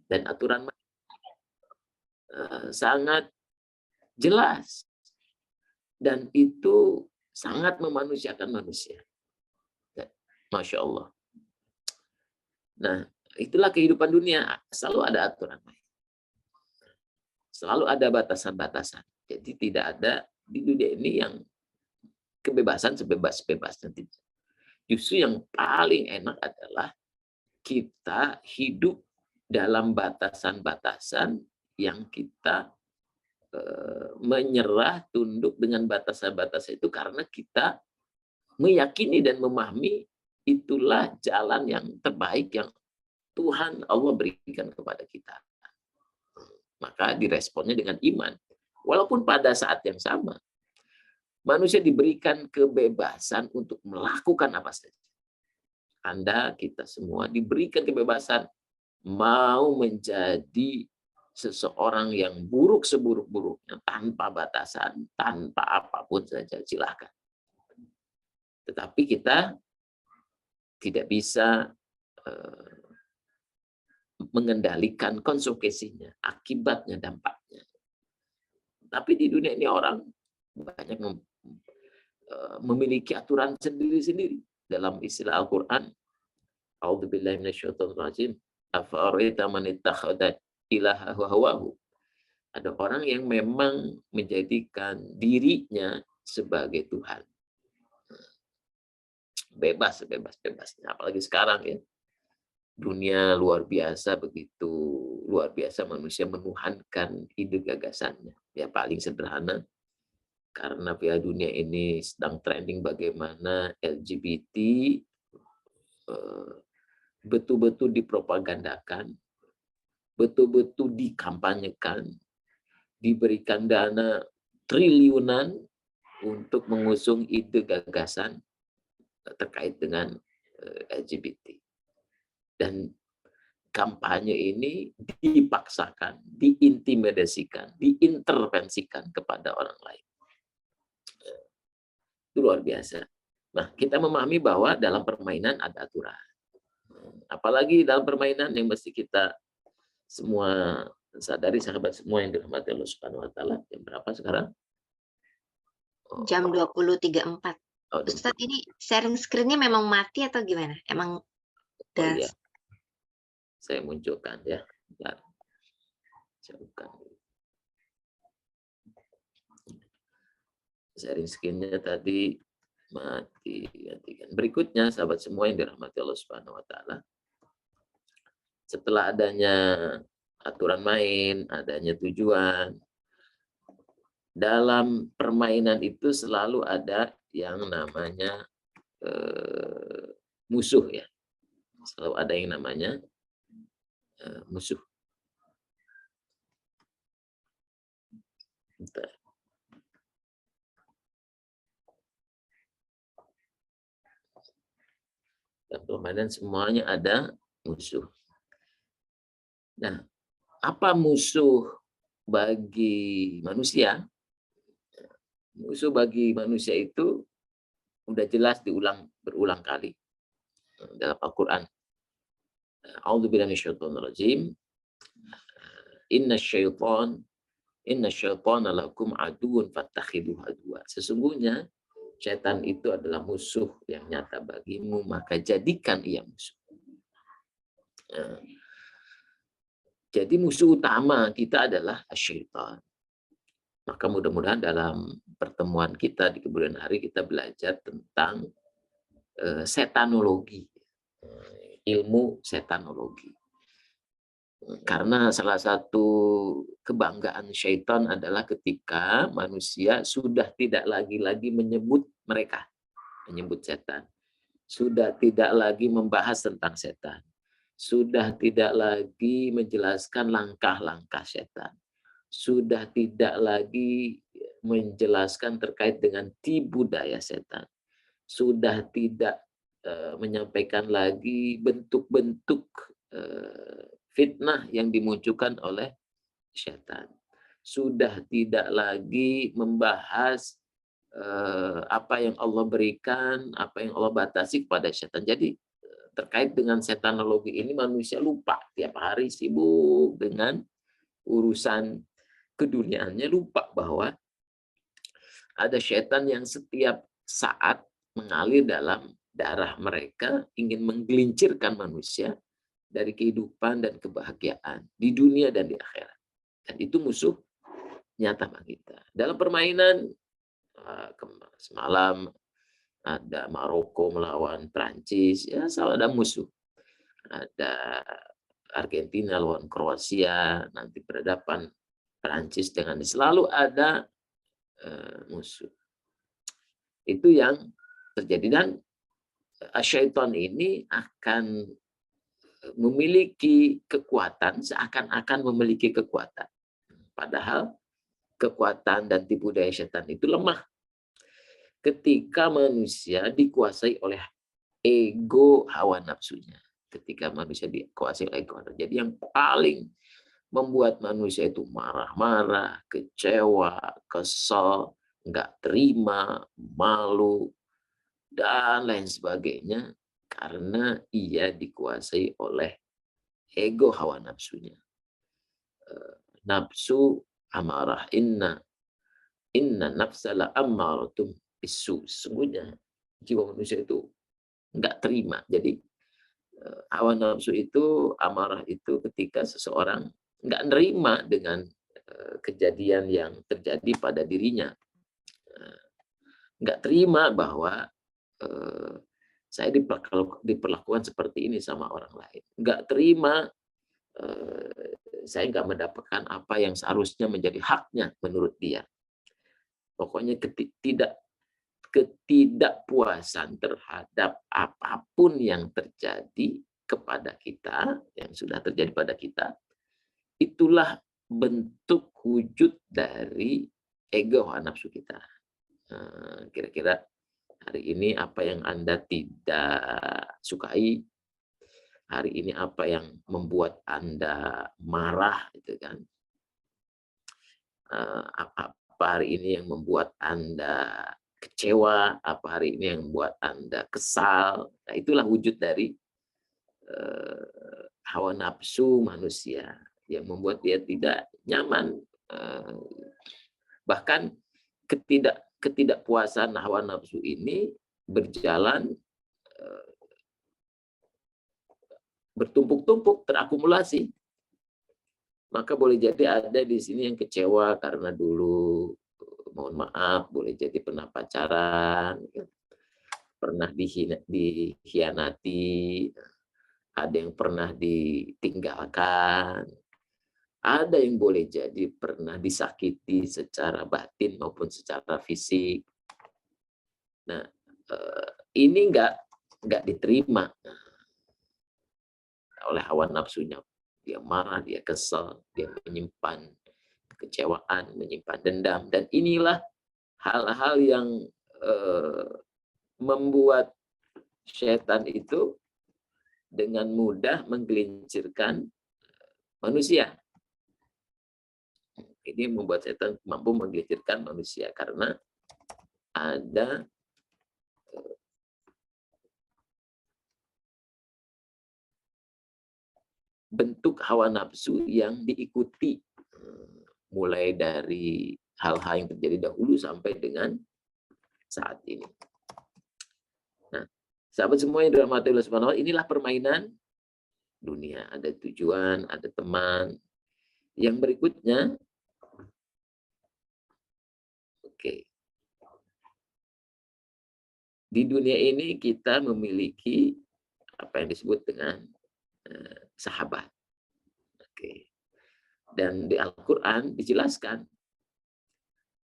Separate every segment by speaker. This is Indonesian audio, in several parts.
Speaker 1: Dan aturan sangat jelas. Dan itu sangat memanusiakan manusia. Masya Allah. Nah, itulah kehidupan dunia. Selalu ada aturan main. Selalu ada batasan-batasan. Jadi tidak ada di dunia ini yang kebebasan sebebas-bebasnya. Justru yang paling enak adalah kita hidup dalam batasan-batasan yang kita menyerah, tunduk dengan batasan-batasan itu karena kita meyakini dan memahami itulah jalan yang terbaik yang Tuhan Allah berikan kepada kita. Maka diresponnya dengan iman. Walaupun pada saat yang sama, manusia diberikan kebebasan untuk melakukan apa saja. Anda, kita semua diberikan kebebasan mau menjadi seseorang yang buruk seburuk-buruknya, tanpa batasan, tanpa apapun saja, silakan. Tetapi kita tidak bisa mengendalikan konsekuensinya, akibatnya, dampaknya. Tapi di dunia ini orang banyak memiliki aturan sendiri-sendiri. Dalam istilah Al-Quran, A'udzubillahi minasyaitonirrajim, afara'aita man ittakhadha ilahahu hawahu. Ada orang yang memang menjadikan dirinya sebagai Tuhan. Bebas, bebas-bebasnya. Apalagi sekarang ya. Dunia luar biasa, begitu luar biasa manusia menuhankan ide gagasannya. Ya paling sederhana, karena Piala Dunia ini sedang trending bagaimana LGBT betul-betul dipropagandakan, betul-betul dikampanyekan, diberikan dana triliunan untuk mengusung ide gagasan terkait dengan LGBT. Dan kampanye ini dipaksakan, diintimidasikan, diintervensikan kepada orang lain. Itu luar biasa. Nah, kita memahami bahwa dalam permainan ada aturan. Apalagi dalam permainan yang mesti kita semua sadari, sahabat semua yang dirahmati Allah Subhanahu wa taala. Jam berapa sekarang?
Speaker 2: Jam 20.34.
Speaker 1: Oh,
Speaker 2: Ustadz, ini sharing screen-nya memang mati atau gimana? Emang udah...
Speaker 1: iya. Saya munculkan ya. Bentar. Saya bukan. Sharing screen-nya tadi mati. Berikutnya, sahabat semua yang dirahmati Allah Subhanahu wa taala. Setelah adanya aturan main, adanya tujuan, dalam permainan itu selalu ada yang namanya musuh ya. Selalu ada yang namanya musuh. Bentar. Dan permainan semuanya ada musuh. Nah, apa musuh bagi manusia? Musuh bagi manusia itu udah jelas berulang kali dalam Al-Quran. A'udzubillahi minasyaitonirrajim. Innasyaiton lakum aduun fattakhidhuhu aduwwa. Sesungguhnya setan itu adalah musuh yang nyata bagimu, maka jadikan ia musuh. Jadi musuh utama kita adalah syaitan. Maka mudah-mudahan dalam pertemuan kita di kemudian hari kita belajar tentang setanologi, ilmu setanologi. Karena salah satu kebanggaan syaitan adalah ketika manusia sudah tidak lagi menyebut mereka, menyebut setan. Sudah tidak lagi membahas tentang setan. Sudah tidak lagi menjelaskan langkah-langkah setan. Sudah tidak lagi menjelaskan terkait dengan tipu daya setan. Sudah tidak menyampaikan lagi bentuk-bentuk fitnah yang dimunculkan oleh setan. Sudah tidak lagi membahas apa yang Allah berikan, apa yang Allah batasi kepada setan. Jadi terkait dengan setanologi ini manusia lupa, tiap hari sibuk dengan urusan keduniaannya, lupa bahwa ada setan yang setiap saat mengalir dalam darah mereka, ingin menggelincirkan manusia dari kehidupan dan kebahagiaan di dunia dan di akhirat. Dan itu musuh nyata bagi kita. Dalam permainan semalam ada Maroko melawan Prancis, ya selalu ada musuh. Ada Argentina lawan Kroasia, nanti berhadapan Prancis dengan selalu ada musuh. Itu yang terjadi, dan syaitan ini akan memiliki kekuatan, seakan-akan memiliki kekuatan. Padahal kekuatan dan tipu daya setan itu lemah ketika manusia dikuasai oleh ego hawa nafsunya. Ketika manusia dikuasai oleh ego. Jadi yang paling membuat manusia itu marah-marah, kecewa, kesal, nggak terima, malu, dan lain sebagainya, karena ia dikuasai oleh ego hawa nafsunya. Nafsu amarah, inna nafsala ammaratum bisu. Sesungguhnya jiwa manusia itu nggak terima. Jadi hawa nafsu itu, amarah itu ketika seseorang nggak nerima dengan kejadian yang terjadi pada dirinya. Nggak terima bahwa saya diperlakukan seperti ini sama orang lain. Nggak terima saya nggak mendapatkan apa yang seharusnya menjadi haknya menurut dia. Pokoknya ketidakpuasan terhadap apapun yang terjadi kepada kita, yang sudah terjadi pada kita, itulah bentuk wujud dari ego nafsu kita. Kira-kira hari ini apa yang Anda tidak sukai, hari ini apa yang membuat Anda marah, gitu kan? Apa hari ini yang membuat Anda kecewa, apa hari ini yang membuat Anda kesal. Nah, itulah wujud dari hawa nafsu manusia yang membuat dia tidak nyaman. Bahkan ketidakpuasan hawa nafsu ini berjalan bertumpuk-tumpuk, terakumulasi. Maka boleh jadi ada di sini yang kecewa karena dulu, mohon maaf, boleh jadi pernah pacaran, pernah dikhianati, ada yang pernah ditinggalkan, ada yang boleh jadi pernah disakiti secara batin maupun secara fisik. Nah, ini nggak diterima oleh hawa nafsunya. Dia marah, dia kesal, dia menyimpan kekecewaan, menyimpan dendam, dan inilah hal-hal yang membuat setan itu dengan mudah menggelincirkan manusia. Ini membuat setan mampu menggelincirkan manusia karena ada bentuk hawa nafsu yang diikuti, mulai dari hal-hal yang terjadi dahulu sampai dengan saat ini. Nah, sahabat semua yang dirahmati Allah Subhanahu wa taala, inilah permainan dunia. Ada tujuan, ada teman. Yang berikutnya, oke. Di dunia ini kita memiliki apa yang disebut dengan sahabat. Oke. Dan di Al-Quran dijelaskan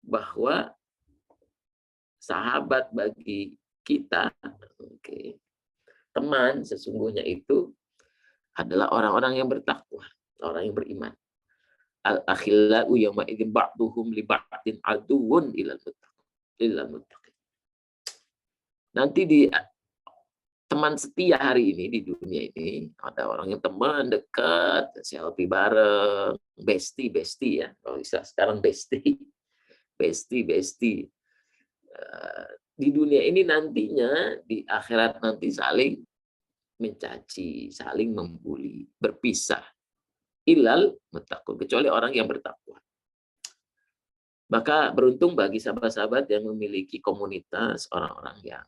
Speaker 1: bahwa sahabat bagi kita, oke, teman sesungguhnya itu adalah orang-orang yang bertakwa, orang yang beriman. Al-akhillau yawma idzin ba'duhum li ba'din aduwwun ilal muttaqin. Nanti di teman setia hari ini di dunia ini ada orang yang teman dekat, selfie bareng, bestie ya. Kalau istilah sekarang bestie. Di dunia ini nantinya di akhirat nanti saling mencaci, saling membuli, berpisah. Ilal muttaqun, kecuali orang yang bertakwa. Maka beruntung bagi sahabat-sahabat yang memiliki komunitas orang-orang yang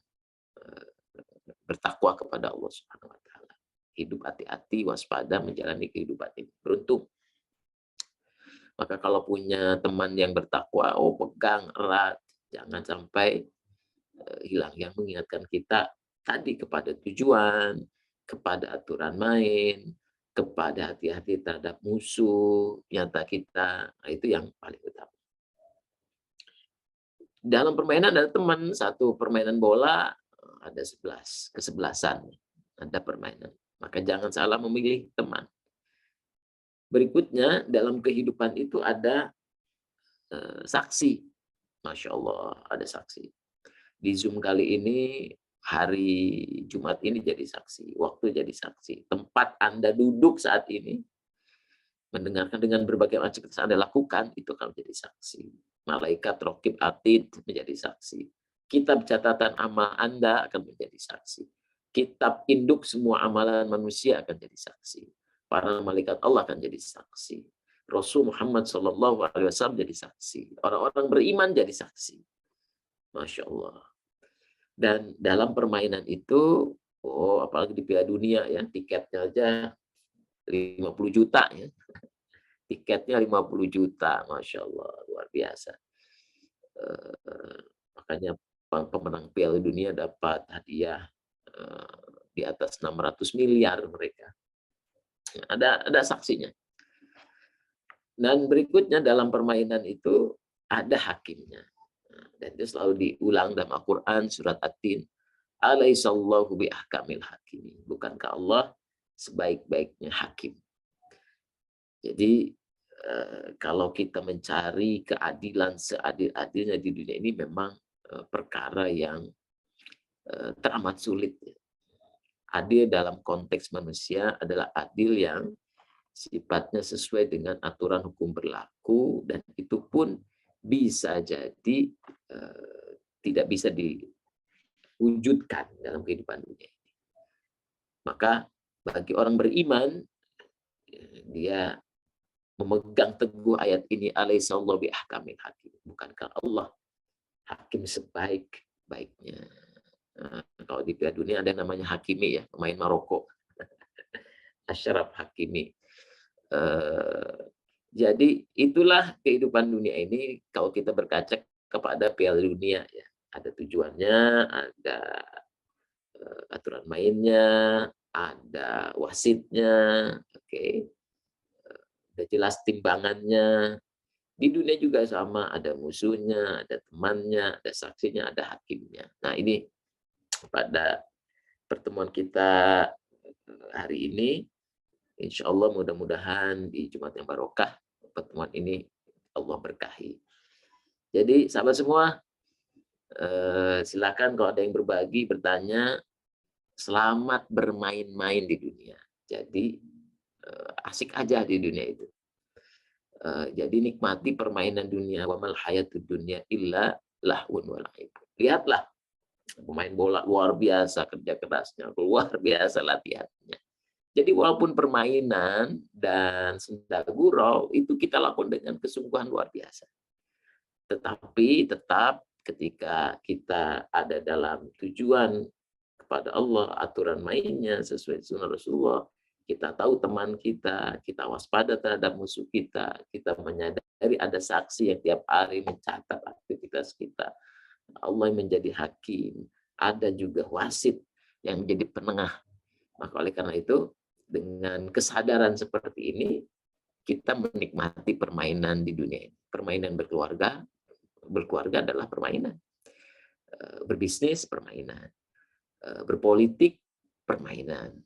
Speaker 1: eh, bertakwa kepada Allah Subhanahu wa taala. Hidup hati-hati, waspada menjalani kehidupan ini. Beruntung. Maka kalau punya teman yang bertakwa, pegang erat, jangan sampai hilang, yang mengingatkan kita tadi kepada tujuan, kepada aturan main, kepada hati-hati terhadap musuh nyata kita. Nah, itu yang paling utama. Dalam permainan ada teman, satu permainan bola ada 11, kesebelasan ada permainan. Maka jangan salah memilih teman. Berikutnya dalam kehidupan itu ada saksi. Masya Allah, ada saksi. Di Zoom kali ini, hari Jumat ini jadi saksi, waktu jadi saksi. Tempat Anda duduk saat ini, mendengarkan dengan berbagai macam yang Anda lakukan, itu akan menjadi saksi. Malaikat Raqib Atid menjadi saksi. Kitab catatan amal Anda akan menjadi saksi. Kitab induk semua amalan manusia akan jadi saksi. Para malaikat Allah akan jadi saksi. Rasul Muhammad SAW jadi saksi. Orang-orang beriman jadi saksi. Masya Allah. Dan dalam permainan itu, apalagi di Piala Dunia ya, tiketnya aja 50 juta ya. Tiketnya 50 juta, Masya Allah, luar biasa. Makanya pemenang Piala Dunia dapat hadiah di atas 600 miliar mereka. Ada saksinya. Dan berikutnya dalam permainan itu ada hakimnya. Dan itu selalu diulang dalam Al-Quran surat At-Tin. Alaihissallahu biahkamil hakimin. Bukankah Allah sebaik-baiknya hakim? Jadi kalau kita mencari keadilan seadil-adilnya di dunia ini memang perkara yang teramat sulit. Adil dalam konteks manusia adalah adil yang sifatnya sesuai dengan aturan hukum berlaku, dan itu pun bisa jadi tidak bisa diwujudkan dalam kehidupan dunia ini. Maka bagi orang beriman, dia memegang teguh ayat ini, alaihissallahu biahkamil hakim. Bukankah Allah hakim sebaik-baiknya? Kalau di Piala Dunia ada yang namanya Hakimi ya, pemain Maroko. Ashraf Hakimi. Jadi itulah kehidupan dunia ini kalau kita berkaca kepada Piala Dunia ya. Ada tujuannya, ada aturan mainnya, ada wasitnya, oke. Udah jelas timbangannya. Di dunia juga sama, ada musuhnya, ada temannya, ada saksinya, ada hakimnya. Nah, ini pada pertemuan kita hari ini, insya Allah mudah-mudahan di Jumat yang barokah, pertemuan ini Allah berkahi. Jadi sahabat semua, silakan kalau ada yang berbagi, bertanya. Selamat bermain-main di dunia. Jadi asik aja di dunia itu. Jadi nikmati permainan dunia. Wa mal hayatud dunya illa lahun wa la'ib. Lihatlah pemain bola luar biasa kerja kerasnya, luar biasa latihannya. Jadi walaupun permainan dan senda gurau itu kita lakukan dengan kesungguhan luar biasa. Tetapi tetap ketika kita ada dalam tujuan kepada Allah, aturan mainnya sesuai sunnah Rasulullah, kita tahu teman kita, kita waspada terhadap musuh kita menyadari ada saksi yang tiap hari mencatat aktivitas kita. Allah yang menjadi hakim, ada juga wasit yang menjadi penengah. Maka oleh karena itu, dengan kesadaran seperti ini, kita menikmati permainan di dunia ini. Permainan berkeluarga adalah permainan. Berbisnis, permainan. Berpolitik, permainan.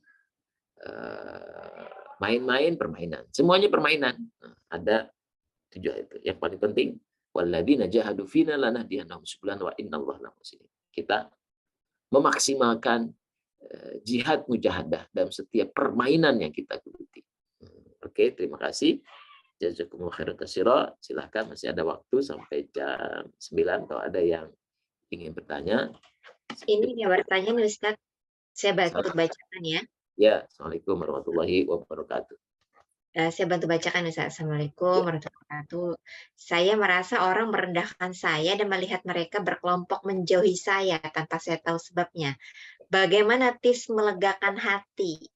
Speaker 1: Main-main, permainan. Semuanya permainan. Ada tujuan itu. Yang paling penting, walladzina jahadu fina lanahdiyannahum subulana wa innallaha lamuhsin. Kita memaksimalkan jihad mujahadah dalam setiap permainan yang kita geluti. Oke, terima kasih. Jazakumullah khairan katsira. Silahkan, masih ada waktu sampai jam 9 kalau ada yang ingin bertanya.
Speaker 2: Ini ada pertanyaan Ustaz. Saya bantu bacakan ya.
Speaker 1: Ya, Assalamualaikum warahmatullahi wabarakatuh.
Speaker 2: Saya bantu bacakan Ustaz. Assalamualaikum
Speaker 1: Ya,
Speaker 2: warahmatullahi wabarakatuh. Saya merasa orang merendahkan saya dan melihat mereka berkelompok menjauhi saya tanpa saya tahu sebabnya. Bagaimana tips melegakan hati?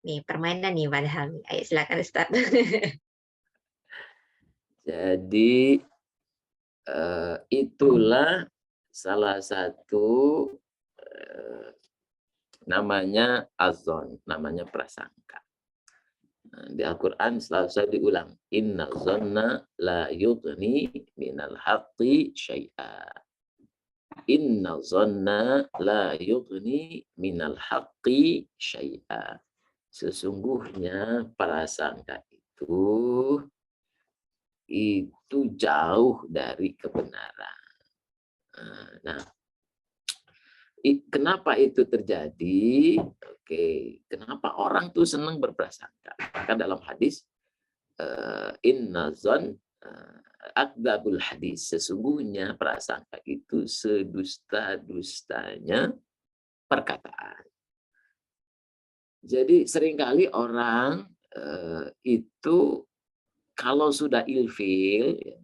Speaker 2: Nih, permainan nih padahal nih. Ayo silakan Ustaz.
Speaker 1: jadi itulah salah satu namanya azon, namanya prasangka. Nah, di Al-Quran selalu diulang, inna zonna la yughni minal haqqi syai'a. Inna zonna la yughni minal haqqi syai'a. Sesungguhnya prasangka itu jauh dari kebenaran. Nah, kenapa itu terjadi? Oke, kenapa orang tuh senang berprasangka? Maka dalam hadis, inna zon akdzabul hadis. Sesungguhnya prasangka itu sedusta-dustanya perkataan. Jadi seringkali orang itu kalau sudah ilfil, ya,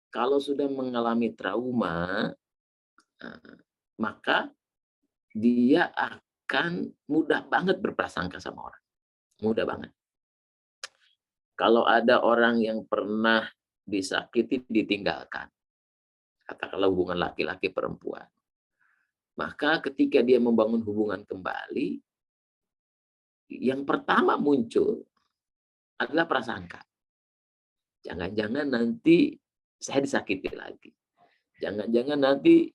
Speaker 1: kalau sudah mengalami trauma, maka dia akan mudah banget berprasangka sama orang. Mudah banget. Kalau ada orang yang pernah disakiti, ditinggalkan, katakanlah hubungan laki-laki perempuan, maka ketika dia membangun hubungan kembali, yang pertama muncul adalah prasangka. Jangan-jangan nanti saya disakiti lagi. Jangan-jangan nanti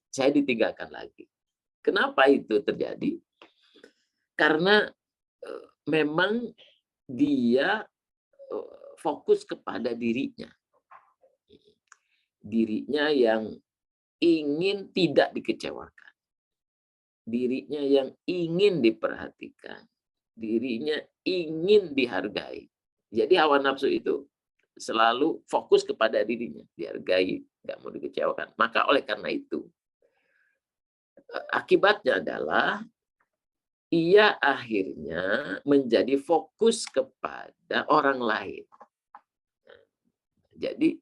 Speaker 1: saya ditinggalkan lagi. Kenapa itu terjadi? Karena memang dia fokus kepada dirinya. Dirinya yang ingin tidak dikecewakan. Dirinya yang ingin diperhatikan. Dirinya ingin dihargai. Jadi hawa nafsu itu selalu fokus kepada dirinya. Dihargai, nggak mau dikecewakan. Maka oleh karena itu, akibatnya adalah ia akhirnya menjadi fokus kepada orang lain. Jadi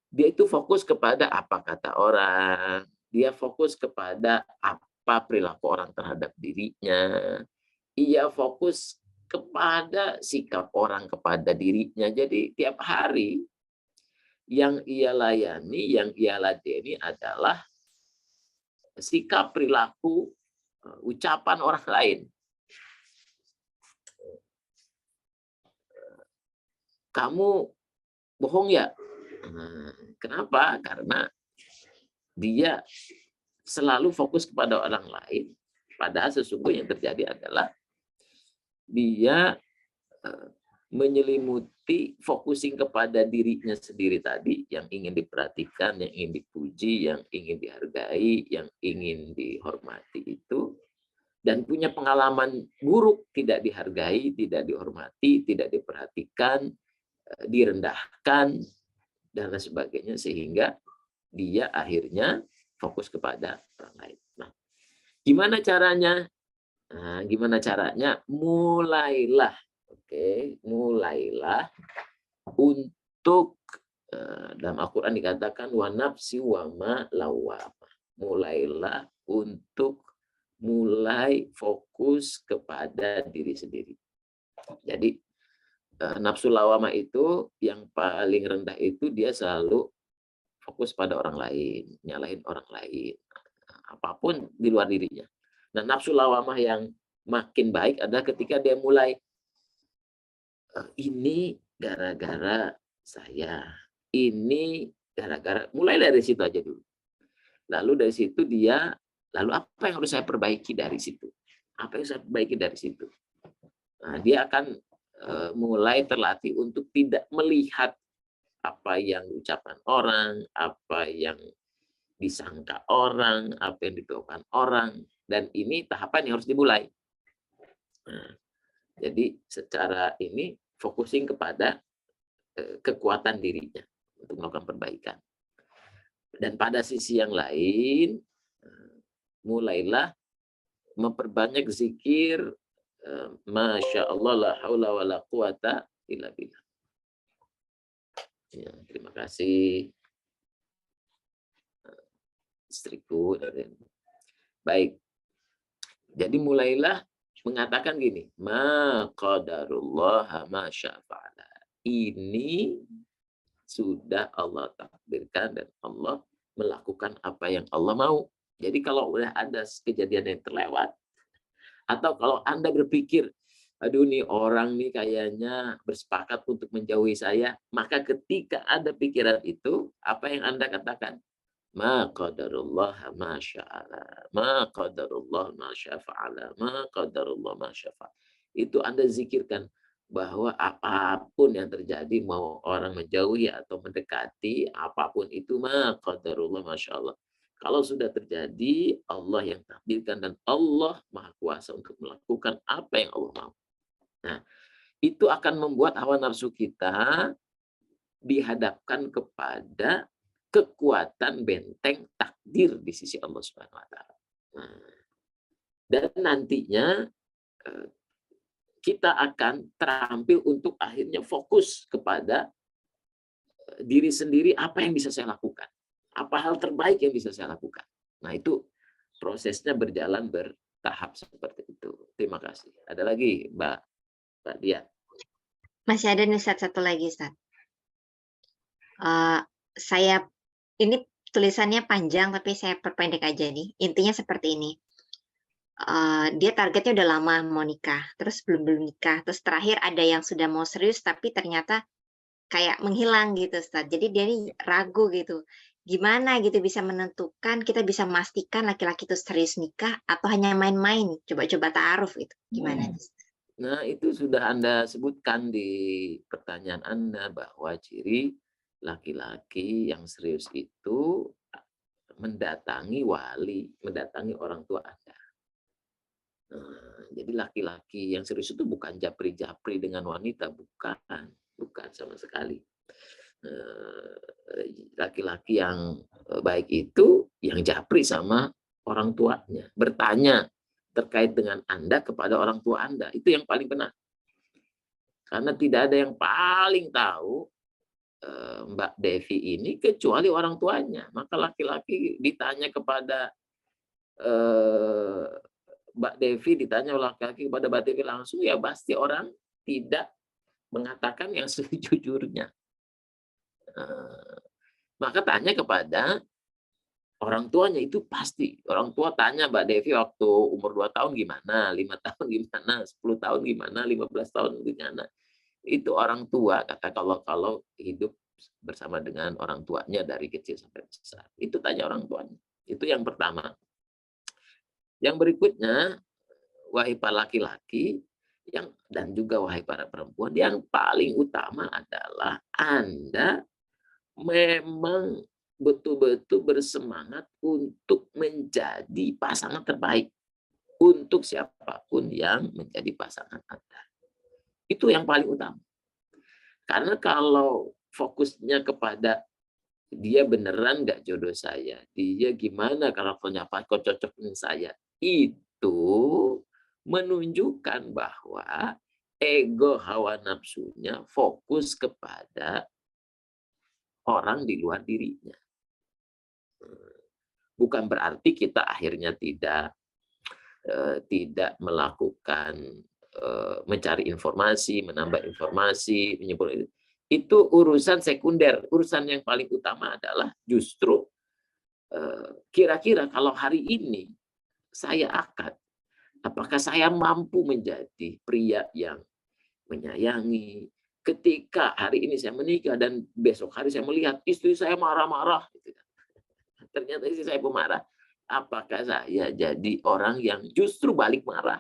Speaker 1: dia itu fokus kepada apa kata orang, dia fokus kepada apa perilaku orang terhadap dirinya, ia fokus kepada sikap orang kepada dirinya. Jadi tiap hari yang ia layani, yang ia ladeni adalah sikap, perilaku, ucapan orang lain. Kamu bohong ya? Kenapa? Karena dia selalu fokus kepada orang lain. Padahal sesungguhnya yang terjadi adalah dia menyelimuti focusing kepada dirinya sendiri tadi, yang ingin diperhatikan, yang ingin dipuji, yang ingin dihargai, yang ingin dihormati itu, dan punya pengalaman buruk, tidak dihargai, tidak dihormati, tidak diperhatikan, direndahkan, dan lain sebagainya, sehingga dia akhirnya fokus kepada orang lain. Nah, gimana caranya? Nah, gimana caranya? Mulailah, mulailah untuk dalam Al-Quran dikatakan wa nafsi wa ma lawwama. Mulailah untuk mulai fokus kepada diri sendiri. Jadi nafsu lawama itu yang paling rendah itu dia selalu fokus pada orang lain, nyalahin orang lain, apapun di luar dirinya. Nah, nafsu lawamah yang makin baik adalah ketika dia mulai, ini gara-gara saya, ini gara-gara, mulai dari situ aja dulu. Lalu dari situ dia, lalu apa yang harus saya perbaiki dari situ? Apa yang saya perbaiki dari situ? Nah, dia akan mulai terlatih untuk tidak melihat apa yang diucapkan orang, apa yang disangka orang, apa yang dituduhkan orang, dan ini tahapan yang harus dimulai. Nah, jadi secara ini focusing kepada kekuatan dirinya untuk melakukan perbaikan. Dan pada sisi yang lain, mulailah memperbanyak zikir, Masya Allah, la haula wa la quwata illa billah. Ya, terima kasih istriku. Baik, jadi mulailah mengatakan gini, ma qadarullah ma syafa'ala. Ini sudah Allah takdirkan dan Allah melakukan apa yang Allah mau. Jadi kalau udah ada kejadian yang terlewat, atau kalau Anda berpikir, aduh nih orang nih kayaknya bersepakat untuk menjauhi saya, maka ketika ada pikiran itu, apa yang Anda katakan? Ma qadarullah ma sya'ala, ma qadarullah ma syafa'ala, ma qadarullah ma syafa'ala. Itu Anda zikirkan bahwa apapun yang terjadi, mau orang menjauhi atau mendekati, apapun itu, ma qadarullah ma sya'allah. Kalau sudah terjadi, Allah yang takdirkan dan Allah Maha Kuasa untuk melakukan apa yang Allah mau. Nah, itu akan membuat hawa nafsu kita dihadapkan kepada kekuatan benteng takdir di sisi Allah Subhanahu wa taala. Nah, dan nantinya kita akan terampil untuk akhirnya fokus kepada diri sendiri, apa yang bisa saya lakukan? Apa hal terbaik yang bisa saya lakukan? Nah, itu prosesnya berjalan bertahap seperti itu. Terima kasih. Ada lagi, Mbak Dia?
Speaker 2: Masih ada nih Ustaz, satu lagi Ustaz. Saya ini tulisannya panjang tapi saya perpendek aja nih. Intinya seperti ini. Dia targetnya udah lama mau nikah, terus belum nikah, terus terakhir ada yang sudah mau serius tapi ternyata kayak menghilang gitu Ustaz. Jadi dia nih ragu gitu. Gimana gitu bisa menentukan, kita bisa memastikan laki-laki itu serius nikah atau hanya main-main, coba-coba ta'aruf gitu. Gimana nih?
Speaker 1: Nah, itu sudah Anda sebutkan di pertanyaan Anda bahwa ciri laki-laki yang serius itu mendatangi wali, mendatangi orang tua Anda. Nah, jadi laki-laki yang serius itu bukan japri-japri dengan wanita, bukan sama sekali. Laki-laki yang baik itu yang japri sama orang tuanya, bertanya terkait dengan Anda kepada orang tua Anda. Itu yang paling benar. Karena tidak ada yang paling tahu Mbak Devi ini kecuali orang tuanya. Maka laki-laki ditanya kepada Mbak Devi, ditanya laki-laki kepada Mbak Devi langsung, ya pasti orang tidak mengatakan yang sejujurnya. Maka tanya kepada orang tuanya, itu pasti. Orang tua tanya Mbak Devi waktu umur 2 tahun gimana, 5 tahun gimana, 10 tahun gimana, 15 tahun gimana. Itu orang tua, kata kalau hidup bersama dengan orang tuanya dari kecil sampai besar. Itu tanya orang tuanya. Itu yang pertama. Yang berikutnya, wahai para laki-laki dan juga wahai para perempuan, yang paling utama adalah Anda memang betul-betul bersemangat untuk menjadi pasangan terbaik untuk siapapun yang menjadi pasangan Anda. Itu yang paling utama. Karena kalau fokusnya kepada dia beneran nggak jodoh saya, dia gimana karakternya, apa kok cocok dengan saya, itu menunjukkan bahwa ego hawa nafsunya fokus kepada orang di luar dirinya. Bukan berarti kita akhirnya tidak melakukan mencari informasi, menambah informasi, menyimpulkan itu urusan sekunder. Urusan yang paling utama adalah justru kira-kira kalau hari ini saya akad, apakah saya mampu menjadi pria yang menyayangi. Ketika hari ini saya menikah dan besok hari saya melihat istri saya marah-marah, gitu kan. Ternyata istri saya pemarah. Apakah saya jadi orang yang justru balik marah?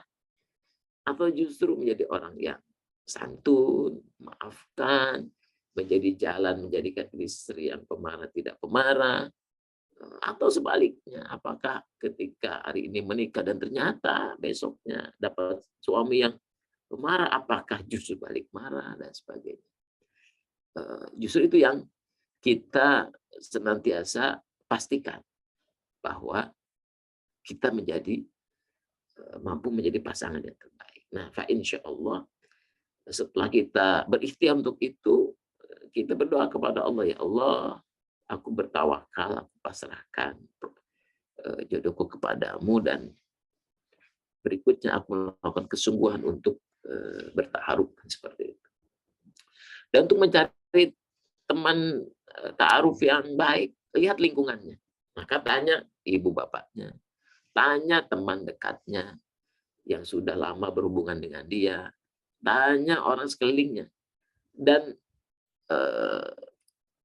Speaker 1: Atau justru menjadi orang yang santun, maafkan, menjadi jalan menjadikan istri yang pemarah tidak pemarah? Atau sebaliknya, apakah ketika hari ini menikah dan ternyata besoknya dapat suami yang pemarah, apakah justru balik marah dan sebagainya? Justru itu yang kita senantiasa pastikan, bahwa kita menjadi mampu menjadi pasangan yang terbaik. Nah, fa insya Allah setelah kita berikhtiar untuk itu, kita berdoa kepada Allah, ya Allah, aku bertawakal, aku pasrahkan jodohku kepadamu, dan berikutnya aku melakukan kesungguhan untuk bertaaruf seperti itu. Dan untuk mencari teman ta'aruf yang baik, lihat lingkungannya. Maka tanya ibu bapaknya, tanya teman dekatnya yang sudah lama berhubungan dengan dia, tanya orang sekelilingnya. Dan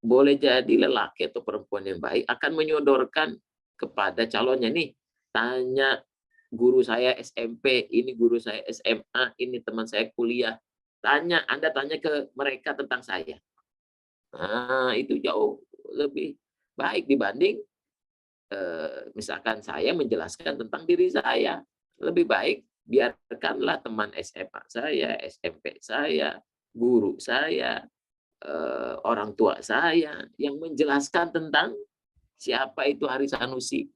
Speaker 1: boleh jadi lelaki atau perempuan yang baik akan menyodorkan kepada calonnya, nih, tanya guru saya SMP, ini guru saya SMA, ini teman saya kuliah. Anda tanya ke mereka tentang saya. Nah, itu jauh lebih baik dibanding misalkan saya menjelaskan tentang diri saya. Lebih baik biarkanlah teman SMA saya, SMP saya, guru saya, orang tua saya yang menjelaskan tentang siapa itu Haris Sanusi,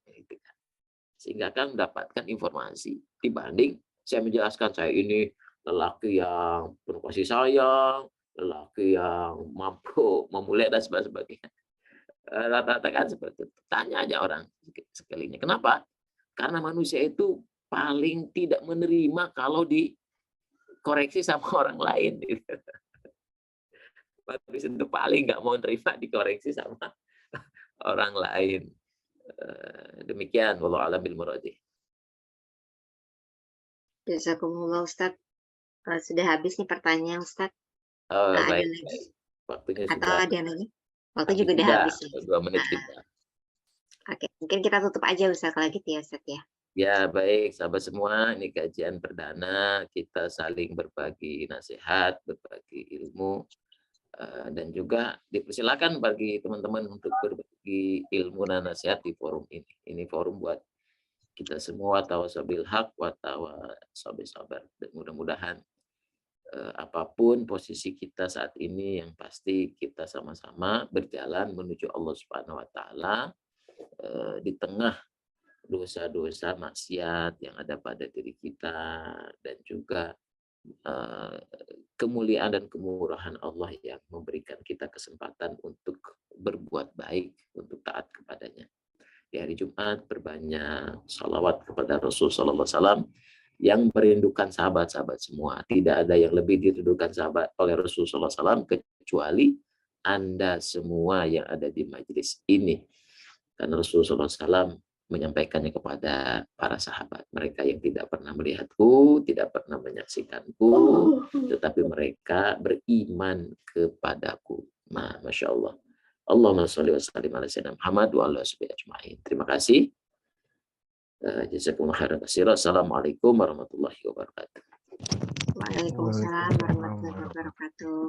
Speaker 1: sehingga kan mendapatkan informasi, dibanding saya menjelaskan saya ini lelaki yang penuh kasih sayang, lelaki yang mampu memulai dan sebagainya. Rata-rata kan seperti itu. Tanya aja orang sekelilingnya. Kenapa? Karena manusia itu paling tidak menerima kalau dikoreksi sama orang lain. Manusia itu paling nggak mau nerima dikoreksi sama orang lain. Demikian, wallahu a'lam bil muradi.
Speaker 2: Jazakumullah Ustadz. Sudah habis nih pertanyaan Ustadz. Ada
Speaker 1: Baik.
Speaker 2: lagi?
Speaker 1: Waktunya
Speaker 2: Atau
Speaker 1: sudah
Speaker 2: ada lagi? Waktu
Speaker 1: habis
Speaker 2: juga udah
Speaker 1: juga,
Speaker 2: habis ya.
Speaker 1: 2 menit kita.
Speaker 2: Oke, mungkin kita tutup aja Ustadz kalau gitu ya Ustadz ya.
Speaker 1: Ya, baik sahabat semua, ini kajian perdana, kita saling berbagi nasihat, berbagi ilmu, dan juga dipersilakan bagi teman-teman untuk berbagi ilmu dan nasihat di forum ini. Ini forum buat kita semua, tawasabil haq wa tawasabil sabar. Dan mudah-mudahan apapun posisi kita saat ini, yang pasti kita sama-sama berjalan menuju Allah Subhanahu wa taala di tengah dosa-dosa maksiat yang ada pada diri kita, dan juga kemuliaan dan kemurahan Allah yang memberikan kita kesempatan untuk berbuat baik, untuk taat kepadanya. Di hari Jumat berbanyak salawat kepada Rasul Sallallahu Alaihi Wasallam yang merindukan sahabat-sahabat semua. Tidak ada yang lebih dirindukan sahabat oleh Rasul Sallallahu Alaihi Wasallam kecuali Anda semua yang ada di majelis ini. Karena Rasul Sallallahu Alaihi Wasallam menyampaikannya kepada para sahabat, mereka yang tidak pernah melihatku, tidak pernah menyaksikanku, tetapi mereka beriman kepadaku. Nah, Masya Allah. Allahumma sholli wa sallim ala sayyidina Muhammad wa ala alihi ajma'in. Terima kasih. Jazakumullah khairan katsiran. Assalamualaikum warahmatullahi wabarakatuh.
Speaker 2: Waalaikumsalam warahmatullahi wabarakatuh.